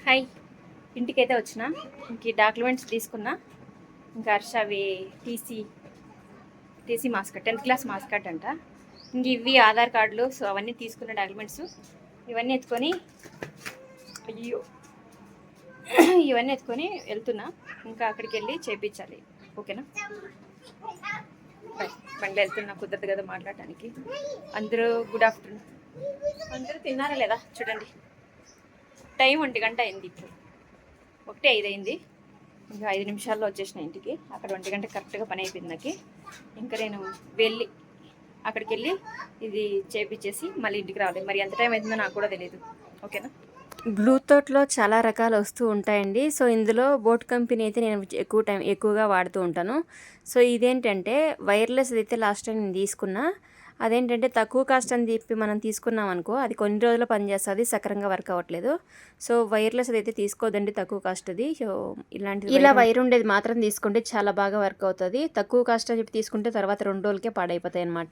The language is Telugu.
హాయ్, ఇంటికైతే వచ్చిన. ఇంక డాక్యుమెంట్స్ తీసుకున్నా. ఇంకా హర్షవి TC marks card, 10th class marks card అంట. ఇంక ఇవి ఆధార్ కార్డులు, సో అవన్నీ తీసుకున్న డాక్యుమెంట్స్ ఇవన్నీ ఎత్తుకొని ఇవన్నీ ఎత్తుకొని వెళ్తున్నా. ఇంకా అక్కడికి వెళ్ళి చేయించాలి. ఓకేనా? బండి వెళ్తున్నా, కుదరదు కదా మాట్లాడటానికి. అందరూ గుడ్ ఆఫ్టర్నూన్. అందరూ తిన్నారా లేదా చూడండి. టైం 1 గంట అయింది. ఇప్పుడు 1:05 అయింది. ఇంకా 5 నిమిషాల్లో వచ్చేసిన ఇంటికి. అక్కడ 1 గంట కరెక్ట్గా పని అయిపోయింది నాకు. ఇంకా నేను వెళ్ళి అక్కడికి వెళ్ళి ఇది చేపించేసి మళ్ళీ ఇంటికి రావాలి. మరి ఎంత టైం అవుతుందో నాకు కూడా తెలియదు. ఓకేనా? బ్లూటూత్లో చాలా రకాలు వస్తూ ఉంటాయండి. సో ఇందులో బోట్ కంపెనీ అయితే నేను ఎక్కువగా వాడుతూ ఉంటాను. సో ఇదేంటంటే వైర్లెస్ అయితే లాస్ట్ టైం నేను తీసుకున్నా. అదేంటంటే తక్కువ కాస్ట్ అని చెప్పి మనం తీసుకున్నాం అనుకో, అది కొన్ని రోజులు పనిచేస్తుంది, సక్రంగా వర్క్ అవ్వట్లేదు. సో వైర్లెస్ అయితే తీసుకోదండి, తక్కువ కాస్ట్ అది. సో ఇలా వైర్ ఉండేది మాత్రం తీసుకుంటే చాలా బాగా వర్క్ అవుతుంది. తక్కువ కాస్ట్ అని చెప్పి తీసుకుంటే తర్వాత 2 రోజులకే పాడైపోతాయి అనమాట.